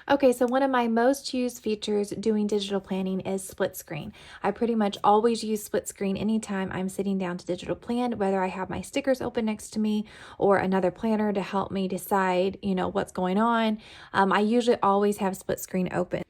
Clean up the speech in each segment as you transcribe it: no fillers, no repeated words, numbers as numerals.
Okay, so one of my most used features doing digital planning is split screen. I pretty much always use split screen anytime I'm sitting down to digital plan, whether I have my stickers open next to me or another planner to help me decide, what's going on. I usually always have split screen open.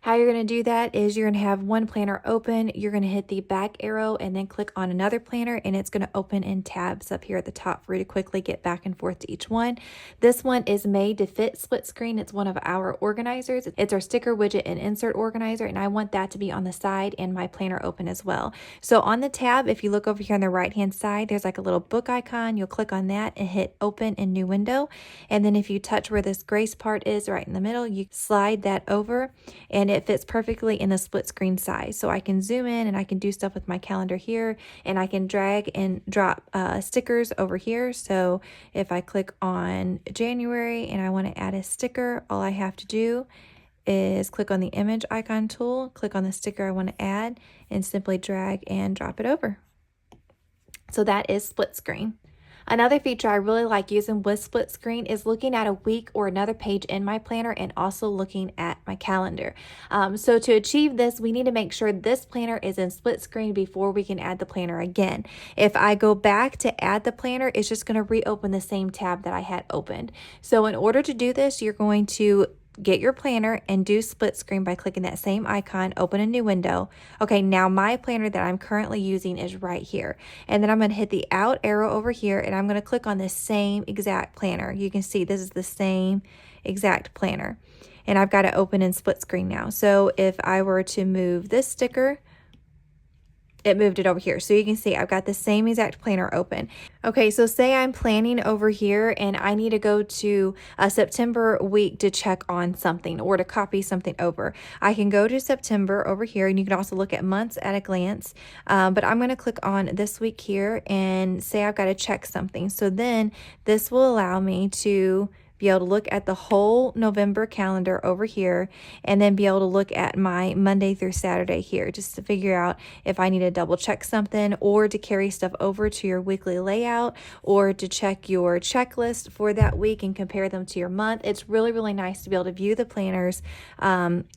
How you're going to do that is you're going to have one planner open, you're going to hit the back arrow and then click on another planner, and it's going to open in tabs up here at the top for you to quickly get back and forth to each one. This one is made to fit split screen. It's one of our organizers. It's our sticker widget and insert organizer, and I want that to be on the side and my planner open as well. So on the tab, if you look over here on the right hand side, there's like a little book icon. You'll click on that and hit open in new window. And then if you touch where this grace part is right in the middle, you slide that over and it fits perfectly in the split screen size. So I can zoom in and I can do stuff with my calendar here, and I can drag and drop stickers over here. So if I click on January and I want to add a sticker, all I have to do is click on the image icon tool, click on the sticker I want to add, and simply drag and drop it over. So that is split screen. Another feature I really like using with split screen is looking at a week or another page in my planner and also looking at my calendar. So to achieve this, we need to make sure this planner is in split screen before we can add the planner again. If I go back to add the planner, it's just going to reopen the same tab that I had opened. So in order to do this, you're going to get your planner and do split screen by clicking that same icon, open a new window. Okay, now my planner that I'm currently using is right here. And then I'm going to hit the out arrow over here and I'm going to click on the same exact planner. You can see this is the same exact planner. And I've got it open in split screen now. So if I were to move this sticker, it moved it over here. So you can see I've got the same exact planner open. Okay, so say I'm planning over here and I need to go to a September week to check on something or to copy something over. I can go to September over here, and you can also look at months at a glance. But I'm going to click on this week here and say I've got to check something. So then this will allow me to be able to look at the whole November calendar over here, and then be able to look at my Monday through Saturday here, just to figure out if I need to double check something, or to carry stuff over to your weekly layout, or to check your checklist for that week and compare them to your month. It's really, really nice to be able to view the planners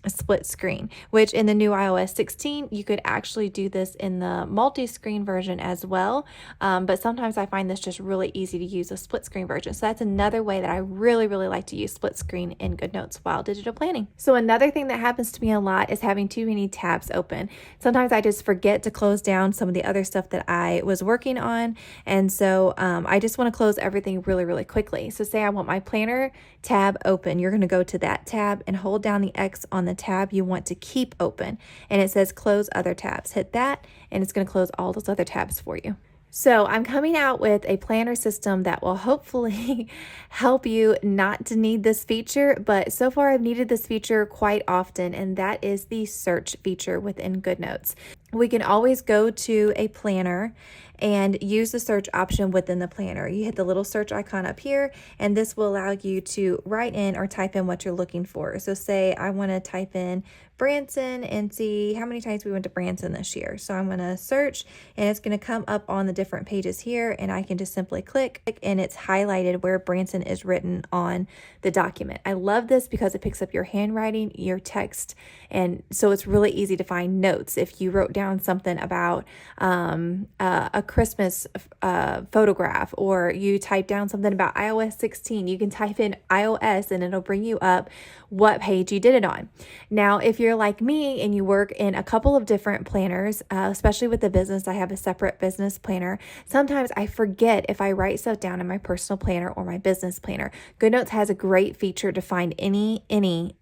split screen, which in the new iOS 16, you could actually do this in the multi-screen version as well. But sometimes I find this just really easy to use a split screen version. So that's another way that I really like to use split screen in GoodNotes while digital planning. So another thing that happens to me a lot is having too many tabs open. Sometimes I just forget to close down some of the other stuff that I was working on, and so I just want to close everything really quickly. So say I want my planner tab open, you're going to go to that tab and hold down the X on the tab you want to keep open, and it says close other tabs. Hit that and it's going to close all those other tabs for you. So I'm coming out with a planner system that will hopefully help you not to need this feature, but so far I've needed this feature quite often, and that is the search feature within GoodNotes. We can always go to a planner and use the search option within the planner. You hit the little search icon up here, and this will allow you to write in or type in what you're looking for. So say I want to type in Branson and see how many times we went to Branson this year. So I'm going to search, and it's going to come up on the different pages here, and I can just simply click, and it's highlighted where Branson is written on the document. I love this because it picks up your handwriting, your text, and so it's really easy to find notes. If you wrote down something about a Christmas photograph, or you type down something about iOS 16, you can type in iOS and it'll bring you up what page you did it on. Now, if you're like me and you work in a couple of different planners, especially with the business, I have a separate business planner. Sometimes I forget if I write stuff down in my personal planner or my business planner. GoodNotes has a great feature to find anything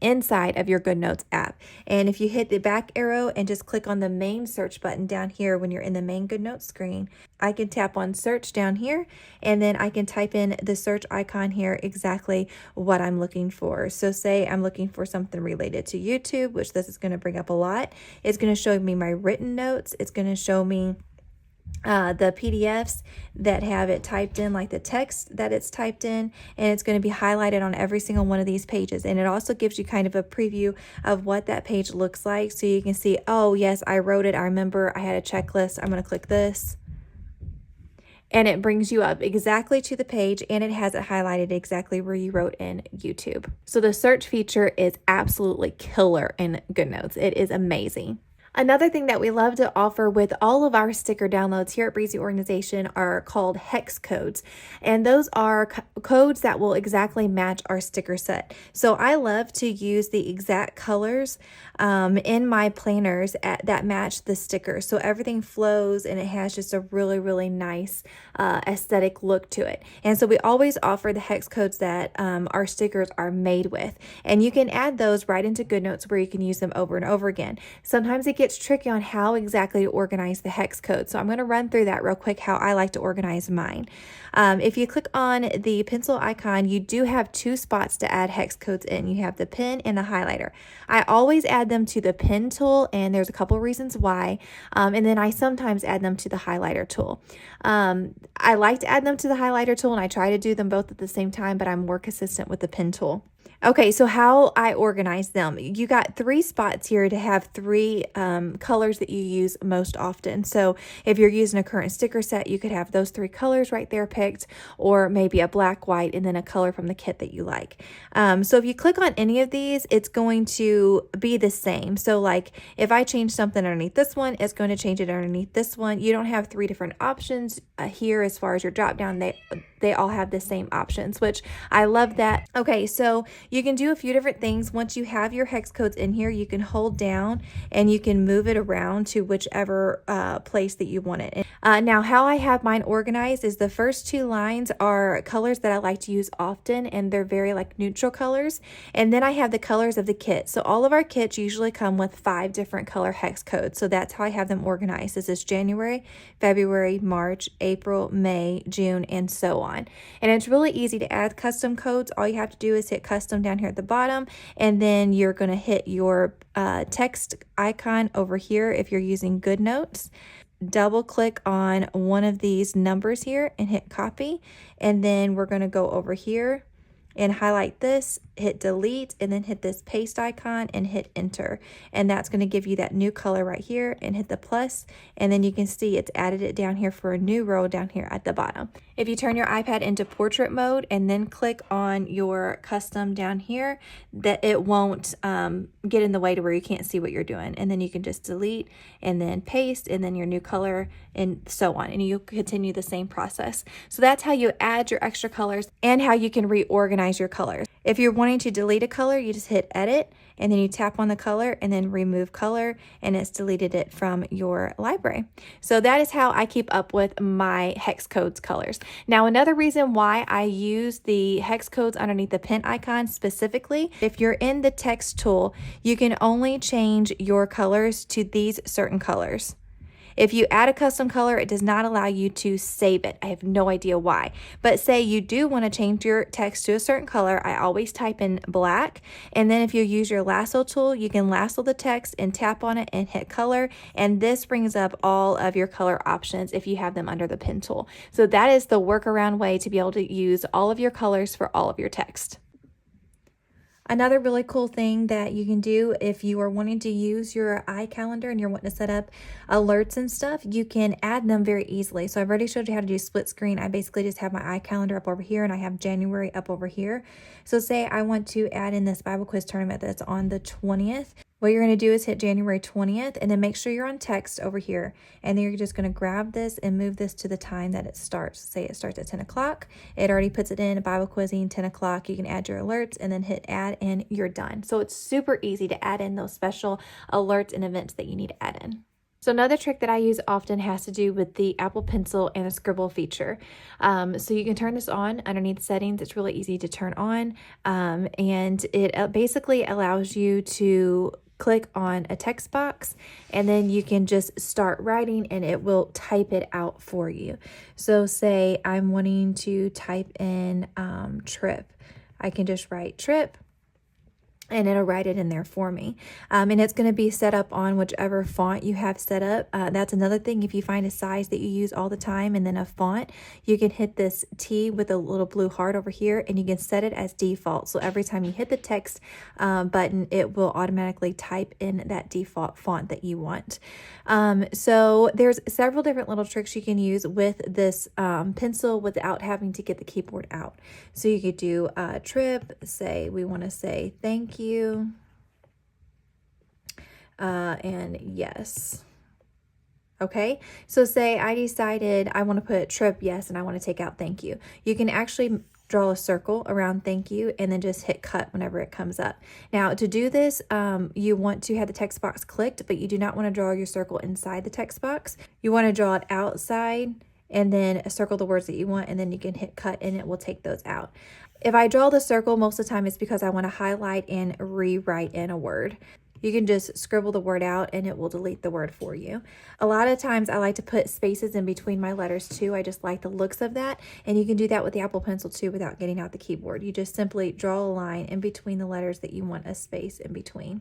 inside of your GoodNotes app. And if you hit the back arrow and just click on the main search button down here when you're in the main GoodNotes screen, I can tap on search down here, and then I can type in the search icon here exactly what I'm looking for. So say I'm looking for something related to YouTube, which this is going to bring up a lot. It's going to show me my written notes. It's going to show me the PDFs that have it typed in, like the text that it's typed in, and it's going to be highlighted on every single one of these pages. And it also gives you kind of a preview of what that page looks like, so you can see, oh yes, I wrote it, I remember, I had a checklist, I'm going to click this. and it brings you up exactly to the page, and it has it highlighted exactly where you wrote in YouTube. So the search feature is absolutely killer in GoodNotes. It is amazing. Another thing that we love to offer with all of our sticker downloads here at Breezy Organization are called hex codes. And those are codes that will exactly match our sticker set. So I love to use the exact colors in my planners that match the sticker. So everything flows and it has just a really, really nice aesthetic look to it. And so we always offer the hex codes that our stickers are made with. And you can add those right into GoodNotes where you can use them over and over again. Sometimes it gets tricky on how exactly to organize the hex code. So I'm going to run through that real quick, how I like to organize mine. If you click on the pencil icon, you do have two spots to add hex codes in. You have the pen and the highlighter. I always add them to the pen tool, and there's a couple reasons why. And then I sometimes add them to the highlighter tool. I like to add them to the highlighter tool, and I try to do them both at the same time, but I'm more consistent with the pen tool. Okay, so how I organize them. You got three spots here to have three colors that you use most often. So if you're using a current sticker set, you could have those three colors right there picked, or maybe a black, white, and then a color from the kit that you like. So if you click on any of these, it's going to be the same. So like if I change something underneath this one, it's going to change it underneath this one. You don't have three different options here as far as your drop down. They all have the same options, which I love that. Okay, so you can do a few different things. Once you have your hex codes in here, you can hold down and you can move it around to whichever place that you want it. Now, how I have mine organized is the first two lines are colors that I like to use often, and they're very like neutral colors. And then I have the colors of the kit. So all of our kits usually come with 5 different color hex codes. So that's how I have them organized. This is January, February, March, April, May, June, and so on. And it's really easy to add custom codes. All you have to do is hit custom down here at the bottom, and then you're going to hit your text icon over here if you're using GoodNotes. Double click on one of these numbers here and hit copy, and then we're going to go over here and highlight this, hit delete, and then hit this paste icon and hit enter. And that's going to give you that new color right here, and hit the plus, and then you can see it's added it down here for a new row down here at the bottom. If you turn your iPad into portrait mode and then click on your custom down here, that it won't get in the way to where you can't see what you're doing. And then you can just delete and then paste and then your new color and so on. And you continue the same process. So that's how you add your extra colors and how you can reorganize your colors. If you're wanting to delete a color, you just hit edit and then you tap on the color and then remove color, and it's deleted it from your library. So that is how I keep up with my hex codes colors. Now, another reason why I use the hex codes underneath the pen icon specifically, if you're in the text tool, you can only change your colors to these certain colors. If you add a custom color, it does not allow you to save it. I have no idea why. But say you do want to change your text to a certain color, I always type in black. And then if you use your lasso tool, you can lasso the text and tap on it and hit color. And this brings up all of your color options if you have them under the pen tool. So that is the workaround way to be able to use all of your colors for all of your text. Another really cool thing that you can do if you are wanting to use your iCalendar and you're wanting to set up alerts and stuff, you can add them very easily. So I've already showed you how to do split screen. I basically just have my iCalendar up over here and I have January up over here. So say I want to add in this Bible quiz tournament that's on the 20th. What you're going to do is hit January 20th and then make sure you're on text over here. And then you're just going to grab this and move this to the time that it starts. Say it starts at 10 o'clock. It already puts it in Bible quizzing 10 o'clock. You can add your alerts and then hit add and you're done. So it's super easy to add in those special alerts and events that you need to add in. So another trick that I use often has to do with the Apple Pencil and the Scribble feature. So you can turn this on underneath settings. It's really easy to turn on. And it basically allows you to click on a text box and then you can just start writing and it will type it out for you. So say I'm wanting to type in trip. I can just write trip and it'll write it in there for me. And it's going to be set up on whichever font you have set up. That's another thing. If you find a size that you use all the time and then a font, you can hit this T with a little blue heart over here, and you can set it as default. So every time you hit the text button, it will automatically type in that default font that you want. So there's several different little tricks you can use with this pencil without having to get the keyboard out. So you could do a trip, say we want to say thank you, and yes. Okay, so say I decided I want to put trip yes and I want to take out thank you. You can actually draw a circle around thank you and then just hit cut whenever it comes up. Now to do this, you want to have the text box clicked, but you do not want to draw your circle inside the text box. You want to draw it outside and then circle the words that you want, and then you can hit cut and it will take those out. If I draw the circle, most of the time it's because I want to highlight and rewrite in a word. You can just scribble the word out and it will delete the word for you. A lot of times I like to put spaces in between my letters too. I just like the looks of that. And you can do that with the Apple Pencil too without getting out the keyboard. You just simply draw a line in between the letters that you want a space in between.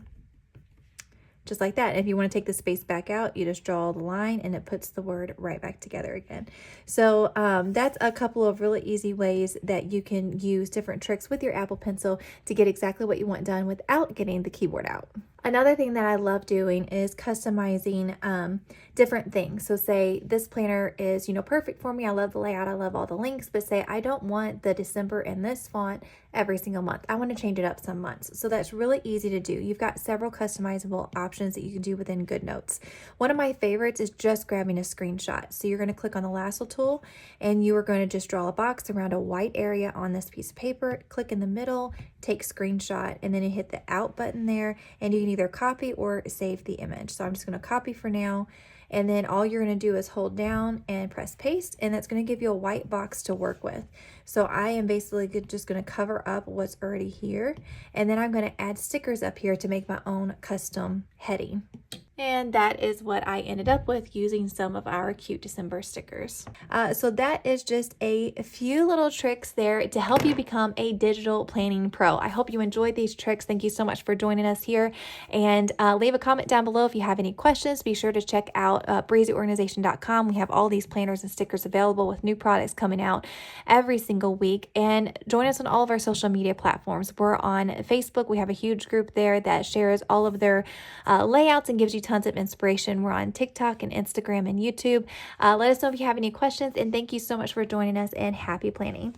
Just like that. If you want to take the space back out, you just draw the line and it puts the word right back together again. So that's a couple of really easy ways that you can use different tricks with your Apple Pencil to get exactly what you want done without getting the keyboard out. Another thing that I love doing is customizing different things. So say this planner is, perfect for me. I love the layout. I love all the links, but say I don't want the December in this font every single month. I want to change it up some months. So that's really easy to do. You've got several customizable options that you can do within Goodnotes. One of my favorites is just grabbing a screenshot. So you're going to click on the lasso tool and you are going to just draw a box around a white area on this piece of paper, click in the middle, take screenshot, and then you hit the out button there, and you can either copy or save the image. So I'm just going to copy for now, and then all you're going to do is hold down and press paste, and that's going to give you a white box to work with. So I am basically just going to cover up what's already here, and then I'm going to add stickers up here to make my own custom heading. And that is what I ended up with using some of our cute December stickers. So that is just a few little tricks there to help you become a digital planning pro. I hope you enjoyed these tricks. Thank you so much for joining us here. And leave a comment down below if you have any questions. Be sure to check out breezyorganization.com. We have all these planners and stickers available with new products coming out every single week. And join us on all of our social media platforms. We're on Facebook. We have a huge group there that shares all of their layouts and gives you tons of inspiration. We're on TikTok and Instagram and YouTube. Let us know if you have any questions, and thank you so much for joining us, and happy planning.